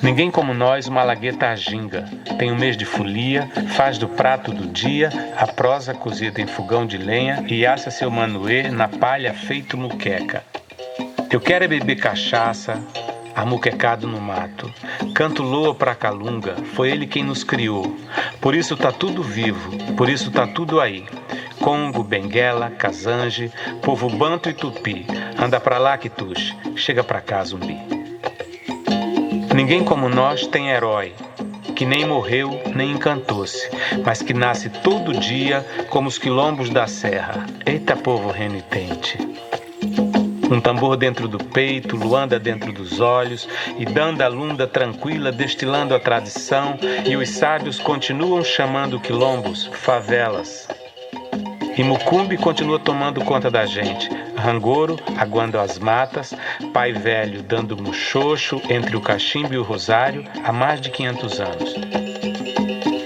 Ninguém como nós, o malagueta aginga. Tem um mês de folia, faz do prato do dia a prosa cozida em fogão de lenha e assa seu manuê na palha feito muqueca. Eu quero é beber cachaça, amuquecado no mato. Canto loa pra calunga, foi ele quem nos criou. Por isso tá tudo vivo, por isso tá tudo aí. Congo, Benguela, Casange, povo banto e tupi. Anda pra lá, Quituxe, chega pra cá, zumbi. Ninguém como nós tem herói, que nem morreu nem encantou-se, mas que nasce todo dia como os quilombos da serra. Eita povo renitente! Um tambor dentro do peito, luanda dentro dos olhos, e dando a lunda tranquila, destilando a tradição, e os sábios continuam chamando quilombos favelas. E Mucumbi continua tomando conta da gente. Rangoro, aguando as matas, pai velho dando muxoxo entre o cachimbo e o rosário há mais de 500 anos.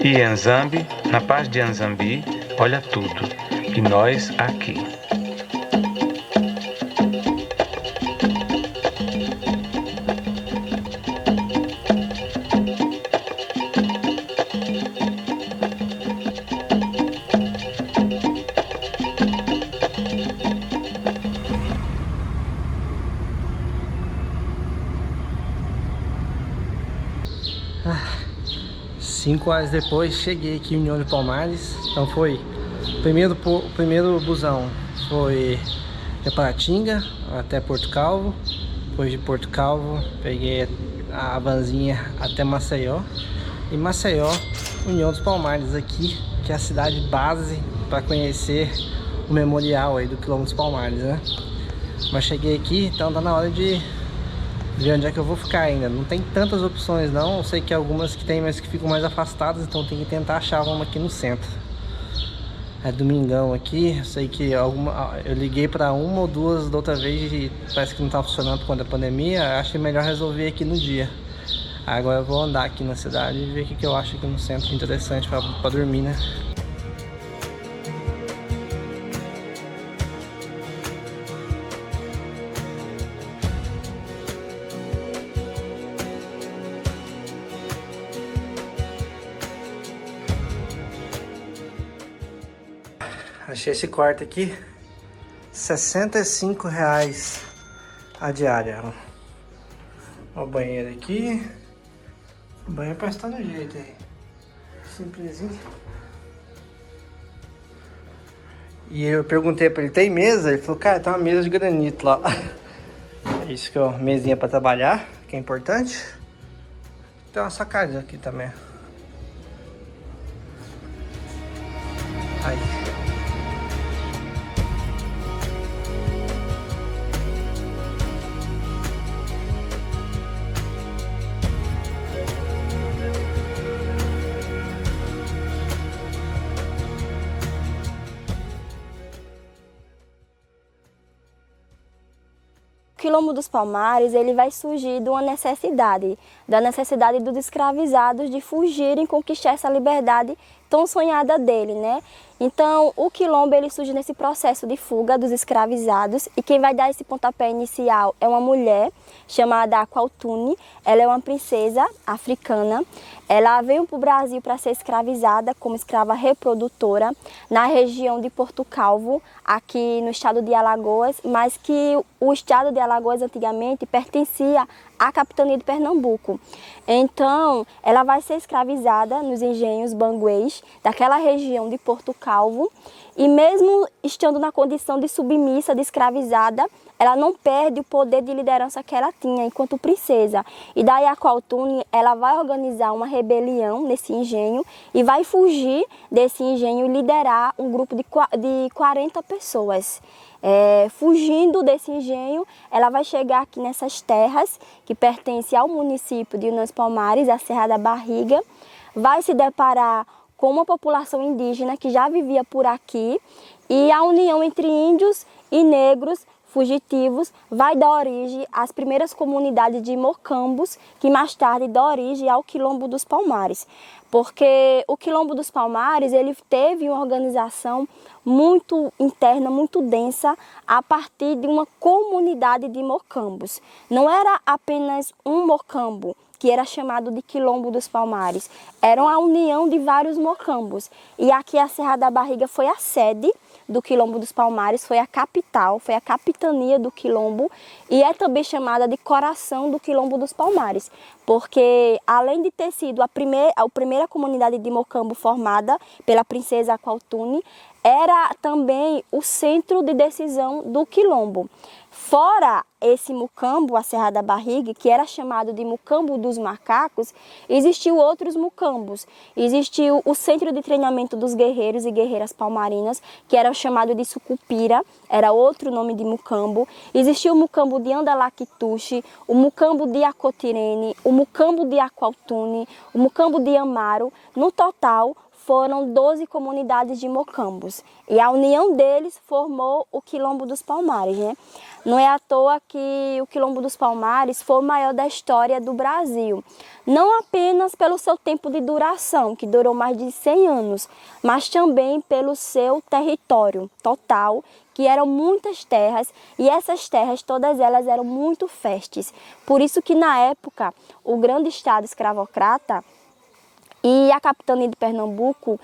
E Nzambi, na paz de Nzambi, olha tudo. E nós aqui. Cinco horas depois cheguei aqui em União de Palmares. Então foi o primeiro busão foi de Paratinga até Porto Calvo. Depois de Porto Calvo peguei a vanzinha até Maceió. E Maceió, União dos Palmares aqui, que é a cidade base para conhecer o memorial aí do Quilombo dos Palmares, né? Mas cheguei aqui, então tá na hora de ver onde é que eu vou ficar ainda. Não tem tantas opções não, eu sei que algumas que tem, mas que ficam mais afastadas, então tem que tentar achar uma aqui no centro. É domingão aqui, eu sei que eu liguei para uma ou duas da outra vez e parece que não tá funcionando por conta da pandemia. Achei melhor resolver aqui no dia. Agora eu vou andar aqui na cidade e ver o que eu acho aqui no centro interessante para dormir, né? Achei esse quarto aqui, R$65 a diária. Ó, o banheiro aqui. O banheiro parece que tá no jeito aí. Simplesinho. E eu perguntei pra ele, tem mesa? Ele falou, cara, tem uma mesa de granito lá. É isso que é uma mesinha pra trabalhar, que é importante. Tem uma sacada aqui também. Aí. O Quilombo dos Palmares, ele vai surgir de uma necessidade, da necessidade dos escravizados de fugirem e conquistar essa liberdade tão sonhada dele, né? Então, o Quilombo, ele surge nesse processo de fuga dos escravizados, e quem vai dar esse pontapé inicial é uma mulher chamada Aqualtune. Ela é uma princesa africana. Ela veio para o Brasil para ser escravizada como escrava reprodutora na região de Porto Calvo, aqui no estado de Alagoas, mas que o estado de Alagoas antigamente pertencia à capitania de Pernambuco. Então, ela vai ser escravizada nos engenhos banguês daquela região de Porto Calvo, e mesmo estando na condição de submissa, de escravizada, ela não perde o poder de liderança que ela tinha enquanto princesa. E daí a Aqualtune, ela vai organizar uma rebelião nesse engenho e vai fugir desse engenho e liderar um grupo de 40 pessoas. Fugindo desse engenho, ela vai chegar aqui nessas terras que pertencem ao município de União dos Palmares, a Serra da Barriga, vai se deparar com uma população indígena que já vivia por aqui, e a união entre índios e negros fugitivos vai dar origem às primeiras comunidades de mocambos, que mais tarde dá origem ao Quilombo dos Palmares. Porque o Quilombo dos Palmares, ele teve uma organização muito interna, muito densa, a partir de uma comunidade de mocambos. Não era apenas um mocambo, que era chamado de Quilombo dos Palmares. Era a união de vários mocambos. E aqui a Serra da Barriga foi a sede do Quilombo dos Palmares, foi a capital, foi a capitania do Quilombo e é também chamada de coração do Quilombo dos Palmares, porque além de ter sido a primeira comunidade de mocambo formada pela princesa Aqualtune, era também o centro de decisão do Quilombo. Fora esse mucambo, a Serra da Barriga, que era chamado de Mucambo dos Macacos, existiu outros mucambos. Existiu o Centro de Treinamento dos Guerreiros e Guerreiras Palmarinas, que era chamado de Sucupira, era outro nome de mucambo. Existiu o mucambo de Andalactuche, o mucambo de Acotirene, o mucambo de Aqualtune, o mucambo de Amaro. No total, foram 12 comunidades de mocambos. E a união deles formou o Quilombo dos Palmares, né? Não é à toa que o Quilombo dos Palmares foi o maior da história do Brasil. Não apenas pelo seu tempo de duração, que durou mais de 100 anos, mas também pelo seu território total, que eram muitas terras, e essas terras, todas elas eram muito férteis. Por isso que na época, o grande estado escravocrata e a capitania de Pernambuco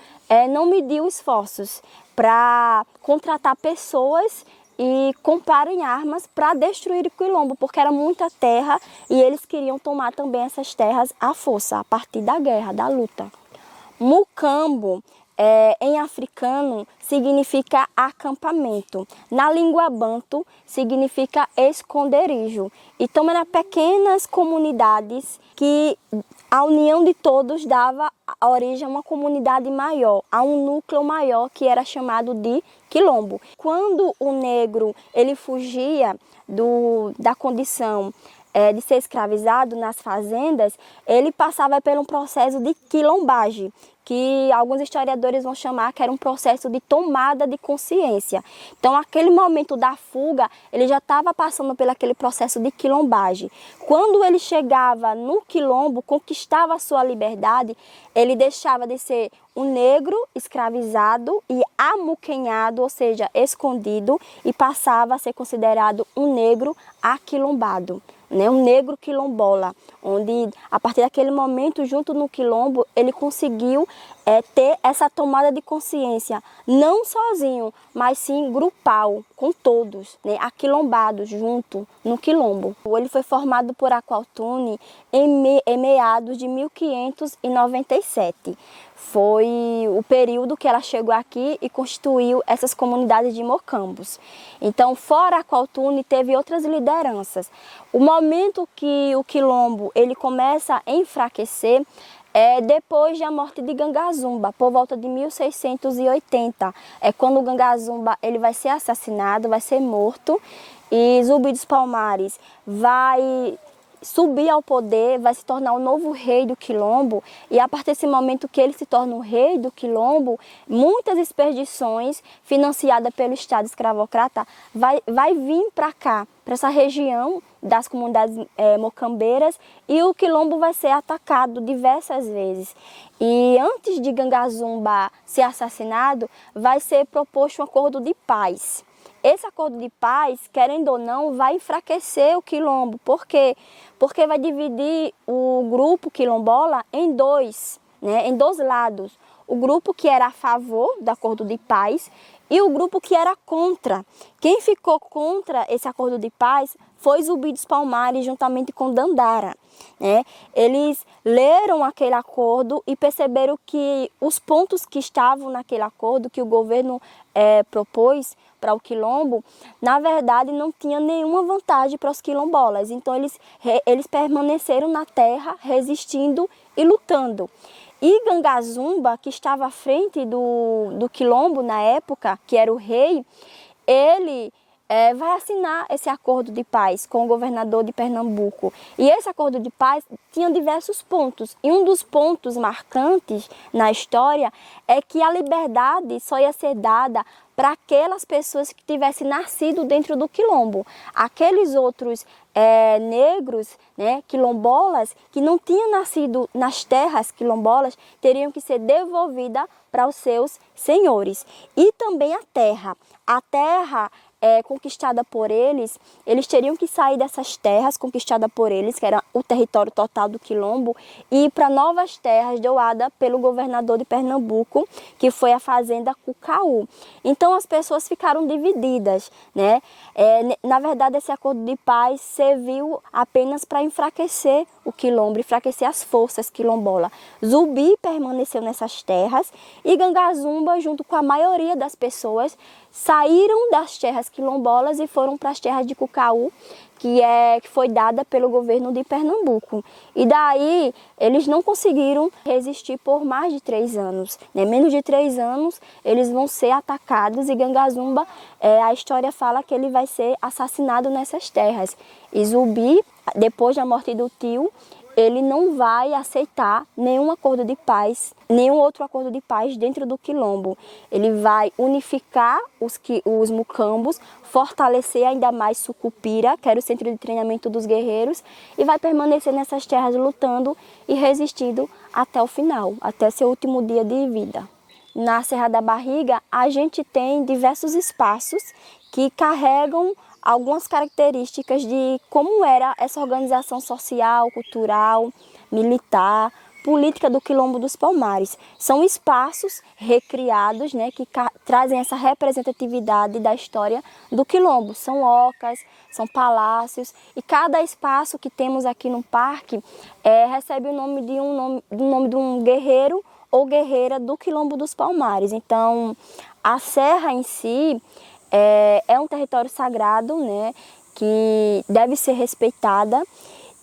não mediu esforços para contratar pessoas e comprarem armas para destruir o Quilombo, porque era muita terra e eles queriam tomar também essas terras à força, a partir da guerra, da luta. Mucambo, em africano, significa acampamento. Na língua banto, significa esconderijo. Então, eram pequenas comunidades que a união de todos dava origem a uma comunidade maior, a um núcleo maior que era chamado de Quilombo. Quando o negro ele fugia da condição de ser escravizado nas fazendas, ele passava por um processo de quilombagem, que alguns historiadores vão chamar que era um processo de tomada de consciência. Então, aquele momento da fuga, ele já estava passando por aquele processo de quilombagem. Quando ele chegava no Quilombo, conquistava a sua liberdade, ele deixava de ser um negro escravizado e amuquenhado, ou seja, escondido, e passava a ser considerado um negro aquilombado, né? Um negro quilombola, onde a partir daquele momento, junto no Quilombo, ele conseguiu ter essa tomada de consciência, não sozinho, mas sim grupal, com todos, né? Aquilombados junto no Quilombo. Ele foi formado por Aqualtune em meados de 1597. Foi o período que ela chegou aqui e constituiu essas comunidades de mocambos. Então, fora Aqualtune, teve outras lideranças. O momento que o Quilombo ele começa a enfraquecer depois da morte de Gangazumba, por volta de 1680. É quando o Gangazumba ele vai ser assassinado, vai ser morto, e Zumbi dos Palmares vai subir ao poder, vai se tornar o novo rei do Quilombo, e a partir desse momento que ele se torna o rei do Quilombo, muitas expedições financiadas pelo Estado escravocrata vai vir para cá, para essa região das comunidades mocambeiras, e o Quilombo vai ser atacado diversas vezes. E antes de Gangazumba ser assassinado, vai ser proposto um acordo de paz. Esse acordo de paz, querendo ou não, vai enfraquecer o Quilombo. Por quê? Porque vai dividir o grupo quilombola em dois, né? Em dois lados. O grupo que era a favor do acordo de paz e o grupo que era contra. Quem ficou contra esse acordo de paz foi Zumbi dos Palmares, juntamente com Dandara, né? Eles leram aquele acordo e perceberam que os pontos que estavam naquele acordo, que o governo propôs para o Quilombo, na verdade não tinha nenhuma vantagem para os quilombolas. Então eles permaneceram na terra, resistindo e lutando. E Gangazumba, que estava à frente do Quilombo na época, que era o rei, ele vai assinar esse acordo de paz com o governador de Pernambuco. E esse acordo de paz tinha diversos pontos. E um dos pontos marcantes na história é que a liberdade só ia ser dada para aquelas pessoas que tivessem nascido dentro do Quilombo. Aqueles outros negros, né, quilombolas, que não tinham nascido nas terras quilombolas, teriam que ser devolvidas para os seus senhores. E também a terra. A terra conquistada por eles teriam que sair dessas terras conquistadas por eles, que era o território total do Quilombo, e ir para novas terras doadas pelo governador de Pernambuco, que foi a fazenda Cucaú. Então as pessoas ficaram divididas, né? Na verdade, esse acordo de paz serviu apenas para enfraquecer o Quilombo, enfraquecer as forças quilombolas. Zumbi permaneceu nessas terras e Gangazumba, junto com a maioria das pessoas, saíram das terras quilombolas e foram para as terras de Cucaú, que foi dada pelo governo de Pernambuco. E daí eles não conseguiram resistir por mais de 3 anos. Né? Menos de 3 anos eles vão ser atacados e Gangazumba, a história fala que ele vai ser assassinado nessas terras. E Zumbi, depois da morte do tio, ele não vai aceitar nenhum acordo de paz, nenhum outro acordo de paz dentro do Quilombo. Ele vai unificar os mucambos, fortalecer ainda mais Sucupira, que era o centro de treinamento dos guerreiros, e vai permanecer nessas terras lutando e resistindo até o final, até seu último dia de vida. Na Serra da Barriga, a gente tem diversos espaços que carregam algumas características de como era essa organização social, cultural, militar, política do Quilombo dos Palmares. São espaços recriados, né, que trazem essa representatividade da história do Quilombo. São ocas, são palácios, e cada espaço que temos aqui no parque recebe o nome de um guerreiro ou guerreira do Quilombo dos Palmares. Então, a serra em si é um território sagrado, né, que deve ser respeitada,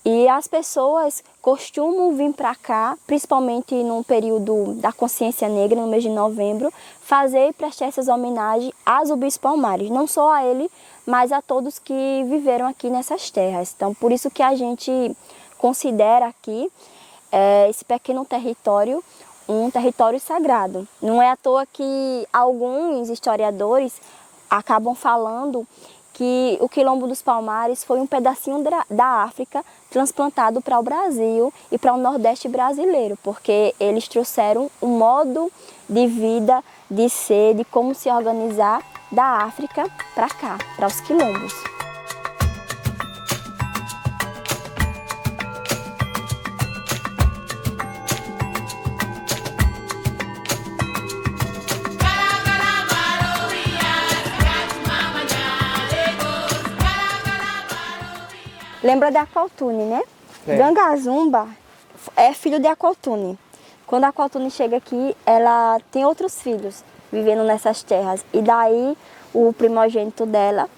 e as pessoas costumam vir para cá, principalmente no período da consciência negra, no mês de novembro, fazer e prestar essas homenagens a Zumbis Palmares, não só a ele, mas a todos que viveram aqui nessas terras. Então, por isso que a gente considera aqui esse pequeno território um território sagrado. Não é à toa que alguns historiadores acabam falando que o Quilombo dos Palmares foi um pedacinho da África transplantado para o Brasil e para o Nordeste brasileiro, porque eles trouxeram um modo de vida, de ser, de como se organizar da África para cá, para os quilombos. Lembra de Aqualtune, né? Gangazumba é filho de Aqualtune. Quando a Aqualtune chega aqui, ela tem outros filhos vivendo nessas terras. E daí, o primogênito dela,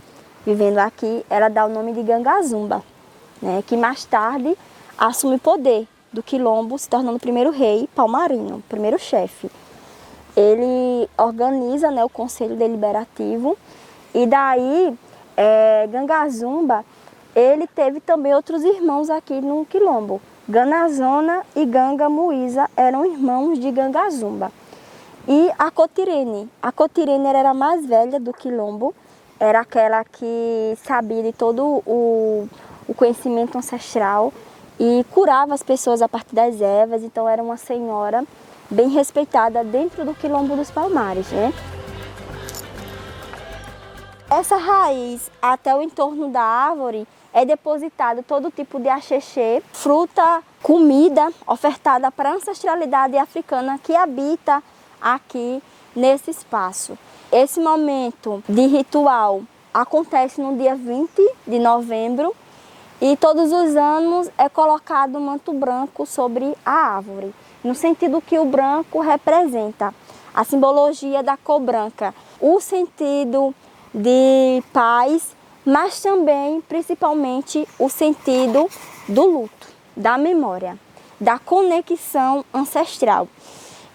vivendo aqui, ela dá o nome de Gangazumba, né? Que mais tarde assume o poder do Quilombo, se tornando o primeiro rei palmarino, o primeiro chefe. Ele organiza, né, o Conselho Deliberativo, e daí Gangazumba, ele teve também outros irmãos aqui no Quilombo. Ganazona e Ganga Muíza eram irmãos de Gangazumba. E a Cotirene era a mais velha do Quilombo, era aquela que sabia de todo o conhecimento ancestral e curava as pessoas a partir das ervas, então era uma senhora bem respeitada dentro do Quilombo dos Palmares, né? Essa raiz até o entorno da árvore é depositado todo tipo de axixê, fruta, comida ofertada para a ancestralidade africana que habita aqui nesse espaço. Esse momento de ritual acontece no dia 20 de novembro e todos os anos é colocado um manto branco sobre a árvore, no sentido que o branco representa a simbologia da cor branca, o sentido de paz, mas também, principalmente, o sentido do luto, da memória, da conexão ancestral.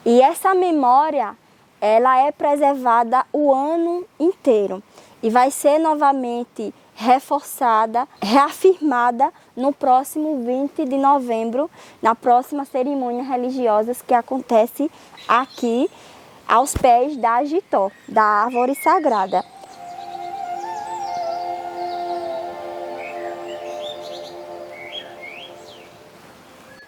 E essa memória, ela é preservada o ano inteiro e vai ser novamente reforçada, reafirmada no próximo 20 de novembro, na próxima cerimônia religiosa que acontece aqui aos pés da Jitó, da árvore sagrada.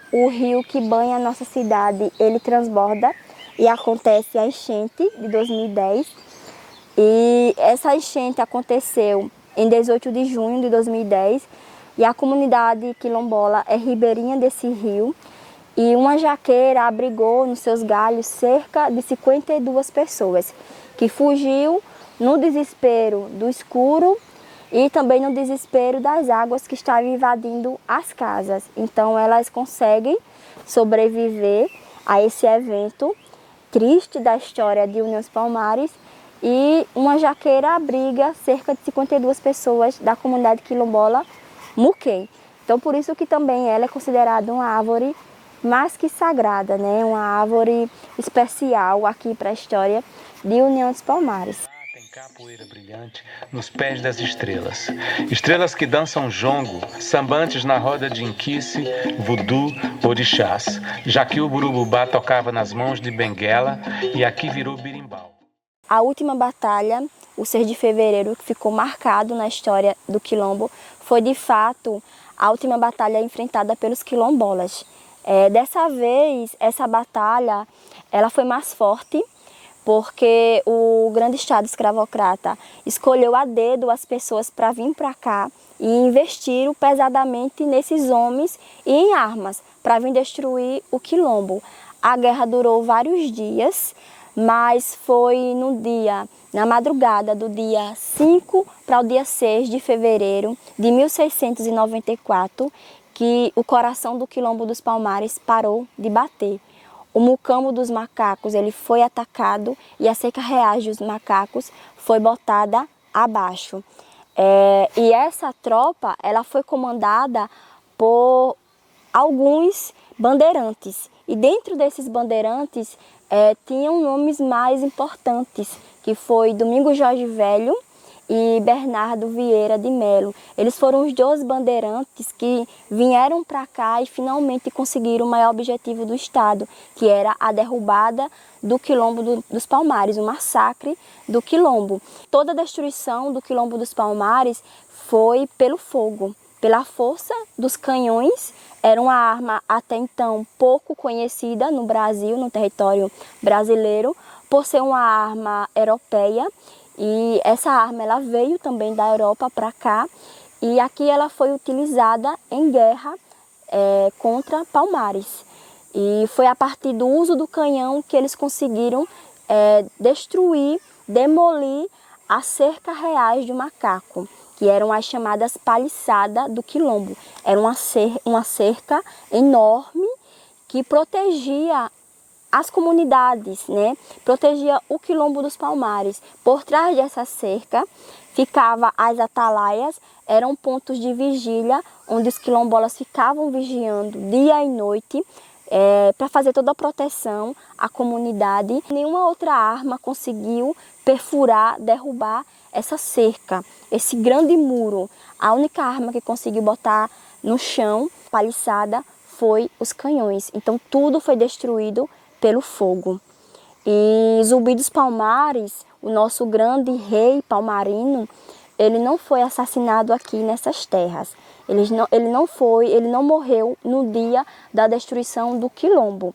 O rio que banha a nossa cidade, ele transborda e acontece a enchente de 2010. E essa enchente aconteceu em 18 de junho de 2010 e a comunidade quilombola é ribeirinha desse rio. E uma jaqueira abrigou nos seus galhos cerca de 52 pessoas, que fugiu no desespero do escuro e também no desespero das águas que estavam invadindo as casas. Então elas conseguem sobreviver a esse evento triste da história de União dos Palmares, e uma jaqueira abriga cerca de 52 pessoas da comunidade quilombola Muquem. Então por isso que também ela é considerada uma árvore mais que sagrada, né? Uma árvore especial aqui para a história de União dos Palmares. Tem capoeira brilhante nos pés das estrelas. Estrelas que dançam jongo, sambantes na roda de inquice, voodoo, orixás. Já que o burububá tocava nas mãos de Benguela e aqui virou birimbau. A última batalha, o 6 de fevereiro, que ficou marcado na história do quilombo, foi de fato a última batalha enfrentada pelos quilombolas. Dessa vez, essa batalha ela foi mais forte, porque o grande Estado escravocrata escolheu a dedo as pessoas para vir para cá e investiram pesadamente nesses homens e em armas para vir destruir o quilombo. A guerra durou vários dias, mas foi na madrugada do dia 5 para o dia 6 de fevereiro de 1694, que o coração do quilombo dos Palmares parou de bater. O mucambo dos macacos ele foi atacado e a cerca reais dos macacos foi botada abaixo. E essa tropa ela foi comandada por alguns bandeirantes. E dentro desses bandeirantes tinham nomes mais importantes, que foi Domingos Jorge Velho e Bernardo Vieira de Melo. Eles foram os 2 bandeirantes que vieram para cá e finalmente conseguiram o maior objetivo do Estado, que era a derrubada do quilombo dos Palmares, o massacre do quilombo. Toda a destruição do quilombo dos Palmares foi pelo fogo, pela força dos canhões. Era uma arma até então pouco conhecida no Brasil, no território brasileiro, por ser uma arma europeia. E essa arma ela veio também da Europa para cá e aqui ela foi utilizada em guerra contra Palmares. E foi a partir do uso do canhão que eles conseguiram destruir, demolir as cercas reais de macaco, que eram as chamadas paliçadas do quilombo. Era uma cerca enorme que protegia as comunidades, né? Protegia o quilombo dos Palmares. Por trás dessa cerca ficava as atalaias, eram pontos de vigília onde os quilombolas ficavam vigiando dia e noite para fazer toda a proteção à comunidade. Nenhuma outra arma conseguiu perfurar, derrubar essa cerca, esse grande muro. A única arma que conseguiu botar no chão, paliçada, foi os canhões. Então tudo foi destruído pelo fogo. E Zumbi dos Palmares, o nosso grande rei palmarino, ele não foi assassinado aqui nessas terras. Ele não morreu no dia da destruição do quilombo.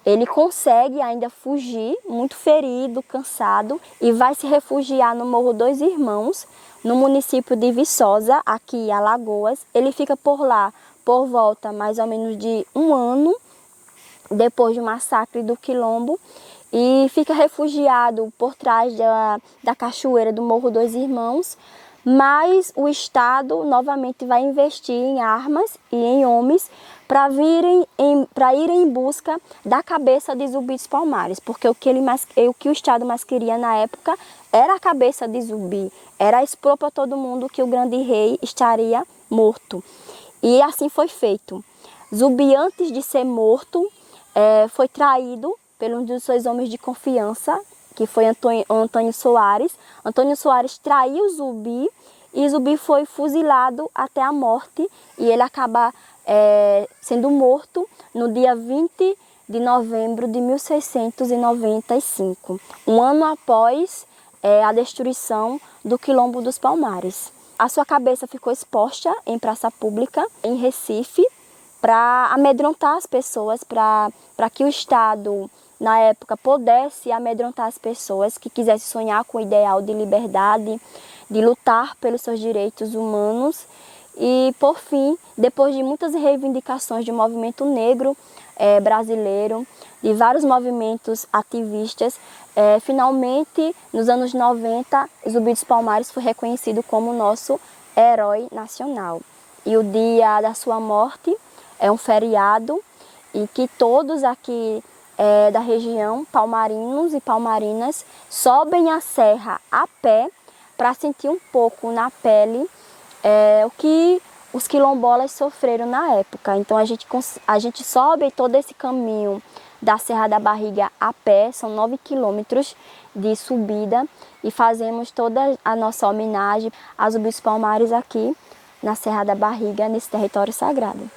Ele consegue ainda fugir, muito ferido, cansado, e vai se refugiar no Morro dos Irmãos, no município de Viçosa, aqui em Alagoas. Ele fica por lá por volta mais ou menos de 1 ano, depois do massacre do quilombo, e fica refugiado por trás da cachoeira do Morro dos Irmãos. Mas o Estado novamente vai investir em armas e em homens para irem em busca da cabeça de Zumbi dos Palmares, porque o que o Estado mais queria na época era a cabeça de Zumbi, era expor para todo mundo que o grande rei estaria morto. E assim foi feito. Zumbi, antes de ser morto, foi traído por um dos seus homens de confiança, que foi Antônio Soares. Antônio Soares traiu Zumbi e Zumbi foi fuzilado até a morte, e ele acaba sendo morto no dia 20 de novembro de 1695, um ano após a destruição do quilombo dos Palmares. A sua cabeça ficou exposta em praça pública em Recife para amedrontar as pessoas, para que o Estado na época, pudesse amedrontar as pessoas que quisessem sonhar com o ideal de liberdade, de lutar pelos seus direitos humanos. E, por fim, depois de muitas reivindicações do movimento negro brasileiro, de vários movimentos ativistas, finalmente, nos anos 90, Zumbi dos Palmares foi reconhecido como nosso herói nacional. E o dia da sua morte é um feriado e que todos aqui da região, palmarinos e palmarinas, sobem a serra a pé para sentir um pouco na pele o que os quilombolas sofreram na época. Então a gente sobe todo esse caminho da Serra da Barriga a pé, são 9 quilômetros de subida, e fazemos toda a nossa homenagem aos Zumbi dos Palmares aqui na Serra da Barriga, nesse território sagrado.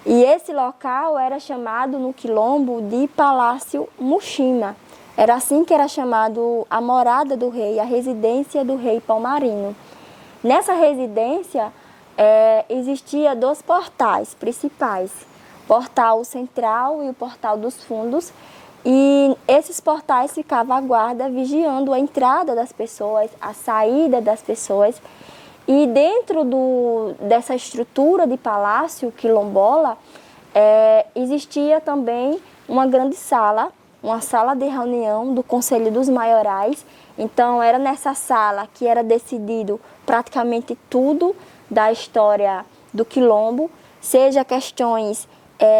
E esse local era chamado no quilombo de Palácio Muxima. Era assim que era chamado a morada do rei, a residência do rei palmarino. Nessa residência existia 2 portais principais, o portal central e o portal dos fundos. E esses portais ficavam à guarda, vigiando a entrada das pessoas, a saída das pessoas. E dentro dessa estrutura de palácio quilombola, existia também uma grande sala, uma sala de reunião do Conselho dos Maiorais. Então era nessa sala que era decidido praticamente tudo da história do quilombo, seja questões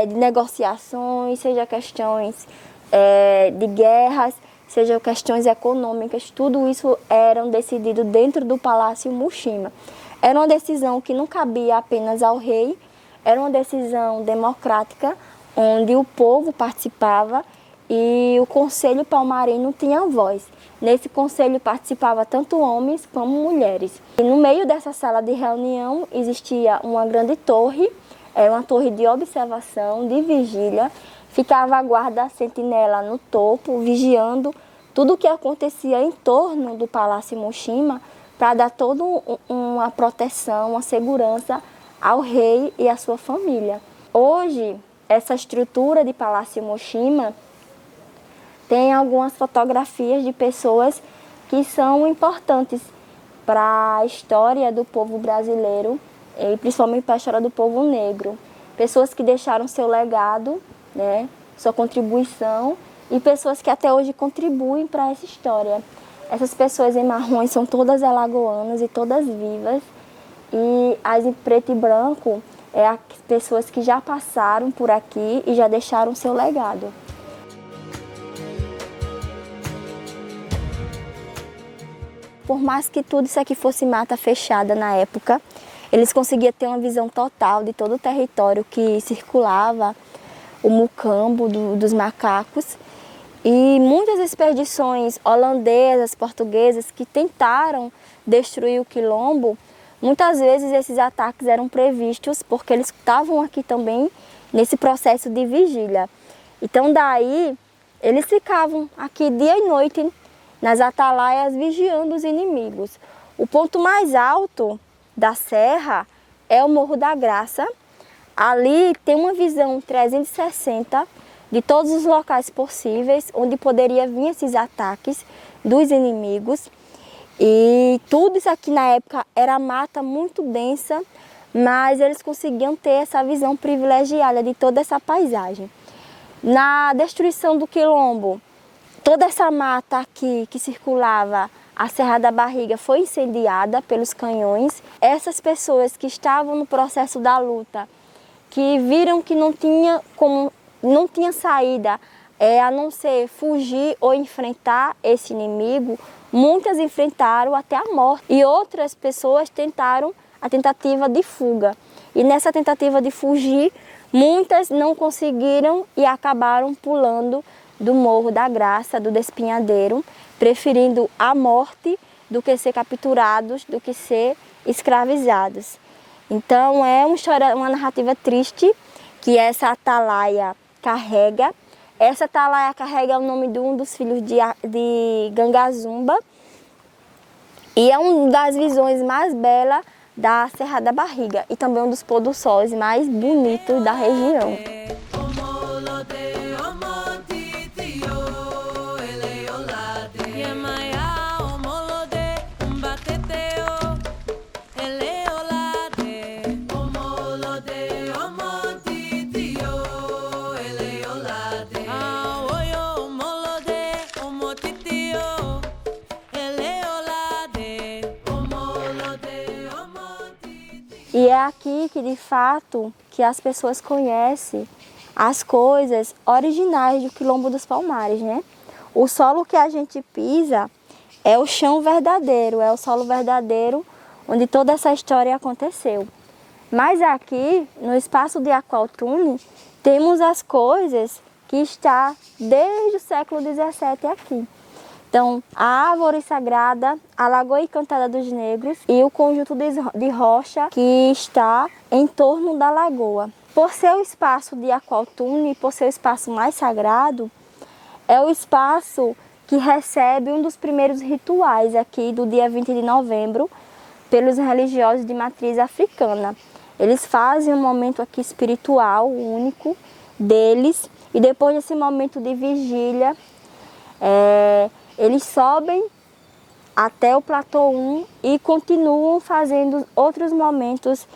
de negociações, seja questões de guerras, seja questões econômicas, tudo isso eram decidido dentro do Palácio Muxima. Era uma decisão que não cabia apenas ao rei, era uma decisão democrática, onde o povo participava e o Conselho Palmarino tinha voz. Nesse conselho participavam tanto homens como mulheres. E no meio dessa sala de reunião existia uma grande torre, uma torre de observação, de vigília. Ficava a guarda sentinela no topo, vigiando tudo o que acontecia em torno do Palácio Muxima, para dar toda uma proteção, uma segurança ao rei e à sua família. Hoje, essa estrutura de Palácio Muxima tem algumas fotografias de pessoas que são importantes para a história do povo brasileiro e principalmente para a história do povo negro. Pessoas que deixaram seu legado, né, sua contribuição, e pessoas que até hoje contribuem para essa história. Essas pessoas em marrons são todas alagoanas e todas vivas, e as em preto e branco as pessoas que já passaram por aqui e já deixaram seu legado. Por mais que tudo isso aqui fosse mata fechada na época, eles conseguiam ter uma visão total de todo o território que circulava, o mucambo dos macacos. E muitas expedições holandesas, portuguesas, que tentaram destruir o quilombo, muitas vezes esses ataques eram previstos porque eles estavam aqui também nesse processo de vigília. Então daí eles ficavam aqui dia e noite nas atalaias vigiando os inimigos. O ponto mais alto da serra é o Morro da Graça. Ali tem uma visão 360 de todos os locais possíveis onde poderia vir esses ataques dos inimigos. E tudo isso aqui na época era mata muito densa, mas eles conseguiam ter essa visão privilegiada de toda essa paisagem. Na destruição do quilombo, toda essa mata aqui que circulava a Serra da Barriga foi incendiada pelos canhões. Essas pessoas que estavam no processo da luta, que viram que não tinha saída a não ser fugir ou enfrentar esse inimigo, muitas enfrentaram até a morte. E outras pessoas tentaram a tentativa de fuga. E nessa tentativa de fugir, muitas não conseguiram e acabaram pulando do Morro da Graça, do Despinhadeiro, preferindo a morte do que ser capturados, do que ser escravizados. Então é uma narrativa triste que essa atalaia carrega. Essa atalaia carrega o nome de um dos filhos de Gangazumba e é uma das visões mais belas da Serra da Barriga e também um dos pôr do sol mais bonitos da região. E é aqui que, de fato, que as pessoas conhecem as coisas originais do Quilombo dos Palmares, né? O solo que a gente pisa é o chão verdadeiro, é o solo verdadeiro onde toda essa história aconteceu. Mas aqui, no espaço de Aqualtune, temos as coisas que estão desde o século XVII aqui. Então, a árvore sagrada, a Lagoa Encantada dos Negros e o conjunto de rocha que está em torno da lagoa. Por ser o espaço de Aqualtune, por ser o espaço mais sagrado, é o espaço que recebe um dos primeiros rituais aqui do dia 20 de novembro pelos religiosos de matriz africana. Eles fazem um momento aqui espiritual único deles e depois desse momento de vigília, eles sobem até o platô 1 e continuam fazendo outros momentos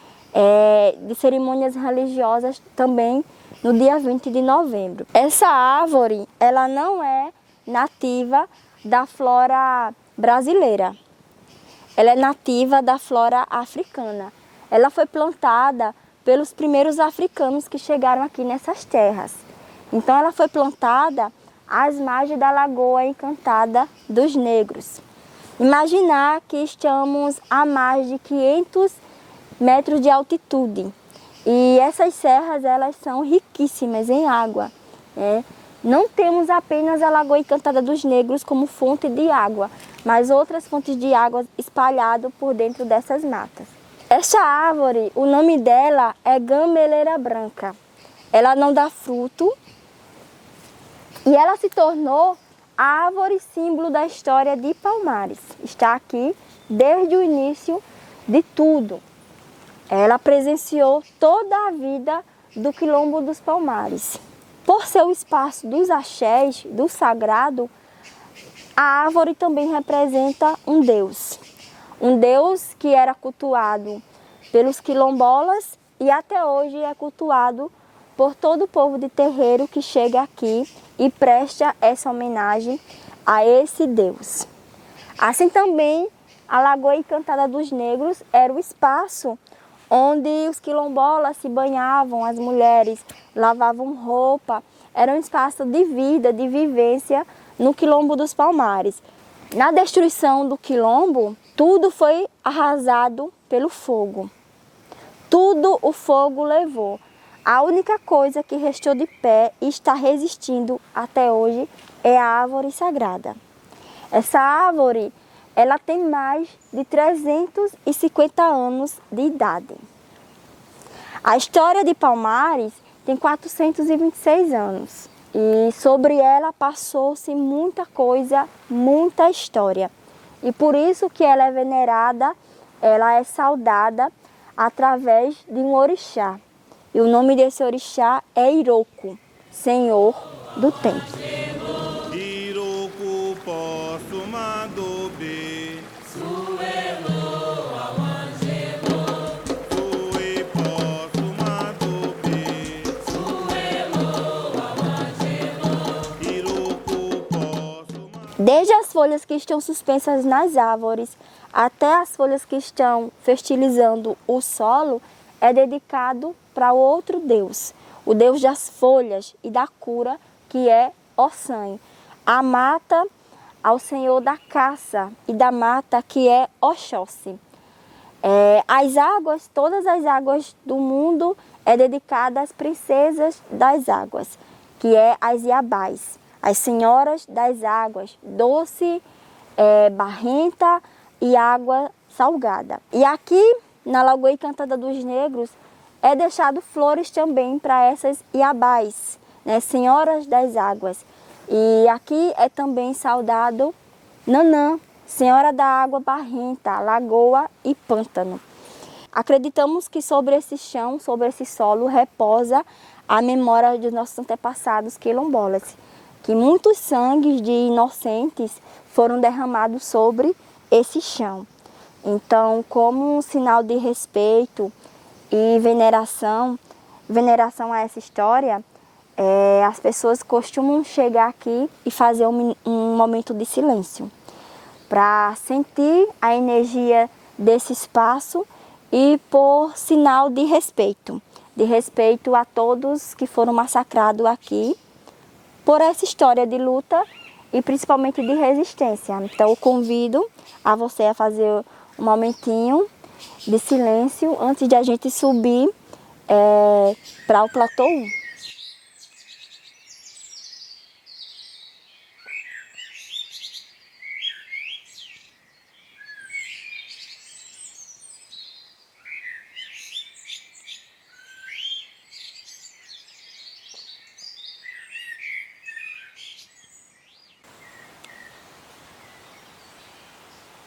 de cerimônias religiosas também no dia 20 de novembro. Essa árvore, ela não é nativa da flora brasileira, ela é nativa da flora africana. Ela foi plantada pelos primeiros africanos que chegaram aqui nessas terras. Então ela foi plantada às margens da Lagoa Encantada dos Negros. Imaginar que estamos a mais de 500 metros de altitude e essas serras elas são riquíssimas em água, né? Não temos apenas a Lagoa Encantada dos Negros como fonte de água, mas outras fontes de água espalhadas por dentro dessas matas. Essa árvore, o nome dela é gameleira branca. Ela não dá fruto, e ela se tornou a árvore símbolo da história de Palmares. Está aqui desde o início de tudo. Ela presenciou toda a vida do Quilombo dos Palmares. Por ser o espaço dos axés, do sagrado, a árvore também representa um Deus. Um Deus que era cultuado pelos quilombolas e até hoje é cultuado por todo o povo de terreiro que chega aqui e presta essa homenagem a esse Deus. Assim também, a Lagoa Encantada dos Negros era o espaço onde os quilombolas se banhavam, as mulheres lavavam roupa. Era um espaço de vida, de vivência no Quilombo dos Palmares. Na destruição do Quilombo, tudo foi arrasado pelo fogo. Tudo o fogo levou. A única coisa que restou de pé e está resistindo até hoje é a árvore sagrada. Essa árvore, ela tem mais de 350 anos de idade. A história de Palmares tem 426 anos e sobre ela passou-se muita coisa, muita história. E por isso que ela é venerada, ela é saudada através de um orixá. E o nome desse orixá é Iroko, Senhor do Tempo. Desde as folhas que estão suspensas nas árvores até as folhas que estão fertilizando o solo, é dedicado para outro Deus, o Deus das folhas e da cura, que é Ossan. A mata ao Senhor da caça e da mata, que é Oxóssi. As águas, todas as águas do mundo, é dedicada às princesas das águas, que é as Iabás, as senhoras das águas, doce, barrenta e água salgada. E aqui, na Lagoa Encantada dos Negros, é deixado flores também para essas Iabás, né, Senhoras das Águas. E aqui é também saudado Nanã, Senhora da Água Barrenta, Lagoa e Pântano. Acreditamos que sobre esse chão, sobre esse solo, reposa a memória dos nossos antepassados quilombolas, que muitos sangues de inocentes foram derramados sobre esse chão. Então, como um sinal de respeito e veneração a essa história, as pessoas costumam chegar aqui e fazer um momento de silêncio, para sentir a energia desse espaço e por sinal de respeito a todos que foram massacrados aqui por essa história de luta e principalmente de resistência. Então eu convido a você a fazer um momentinho de silêncio antes de a gente subir para o platô 1.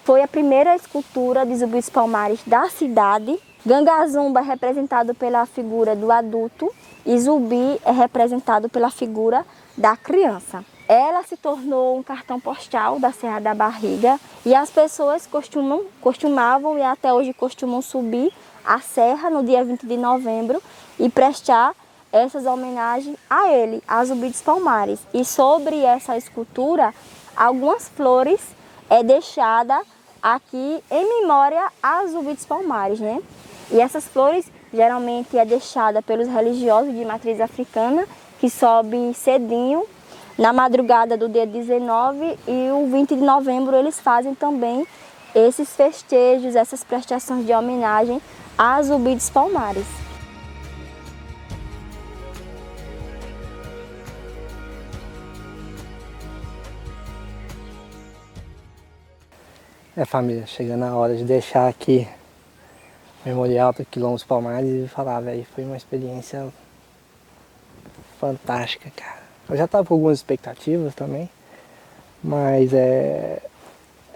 Foi a primeira escultura de Zumbi dos Palmares da cidade. Gangazumba é representado pela figura do adulto e Zumbi é representado pela figura da criança. Ela se tornou um cartão postal da Serra da Barriga e as pessoas costumavam e até hoje costumam subir a serra no dia 20 de novembro e prestar essas homenagens a ele, a Zumbi dos Palmares. E sobre essa escultura, algumas flores deixadas aqui em memória a Zumbi dos Palmares, né? E essas flores geralmente deixada pelos religiosos de matriz africana, que sobe cedinho na madrugada do dia 19 e o 20 de novembro eles fazem também esses festejos, essas prestações de homenagem a Zumbi dos Palmares. Família, chegando a hora de deixar aqui o Memorial do Quilombo dos Palmares e falar, velho, foi uma experiência fantástica, cara. Eu já tava com algumas expectativas também, mas é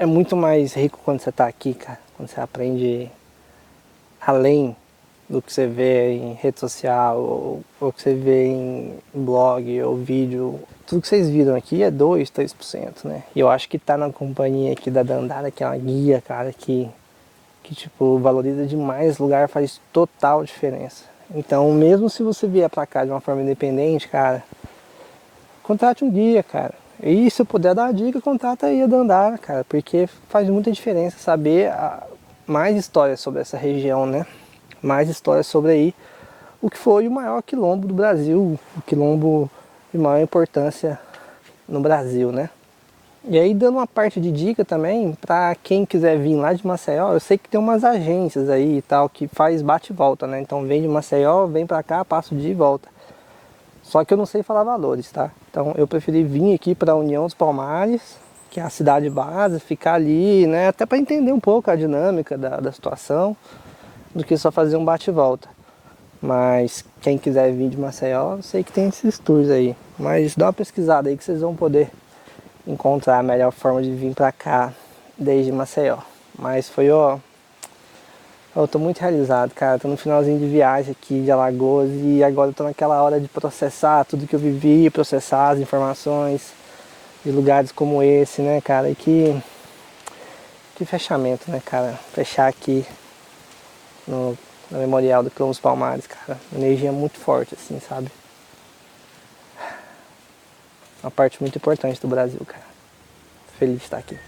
muito mais rico quando você tá aqui, cara. Quando você aprende além do que você vê em rede social, ou que você vê em blog, ou vídeo. Tudo que vocês viram aqui é 2, 3%, né? E eu acho que tá na companhia aqui da Dandara, que é uma guia, cara, que tipo, valoriza demais o lugar, faz total diferença. Então, mesmo se você vier pra cá de uma forma independente, cara, contrate um guia, cara. E se eu puder dar uma dica, contrata aí a Dandara, cara, porque faz muita diferença saber mais histórias sobre essa região, né? Mais histórias sobre aí o que foi o maior quilombo do Brasil, o quilombo de maior importância no Brasil, né? E aí, dando uma parte de dica também, para quem quiser vir lá de Maceió, eu sei que tem umas agências aí e tal, que faz bate e volta, né? Então vem de Maceió, vem pra cá, passa o dia e volta. Só que eu não sei falar valores, tá? Então eu preferi vir aqui para a União dos Palmares, que é a cidade base, ficar ali, né? Até para entender um pouco a dinâmica da situação, do que só fazer um bate e volta. Mas quem quiser vir de Maceió, eu sei que tem esses tours aí. Mas dá uma pesquisada aí que vocês vão poder encontrar a melhor forma de vir pra cá desde Maceió. Mas foi, eu tô muito realizado, cara. Tô no finalzinho de viagem aqui de Alagoas e agora eu tô naquela hora de processar tudo que eu vivi, processar as informações de lugares como esse, né, cara? E que fechamento, né, cara? Fechar aqui no Memorial do Quilombo dos Palmares, cara. Energia muito forte, assim, sabe? Uma parte muito importante do Brasil, cara. Feliz de estar aqui.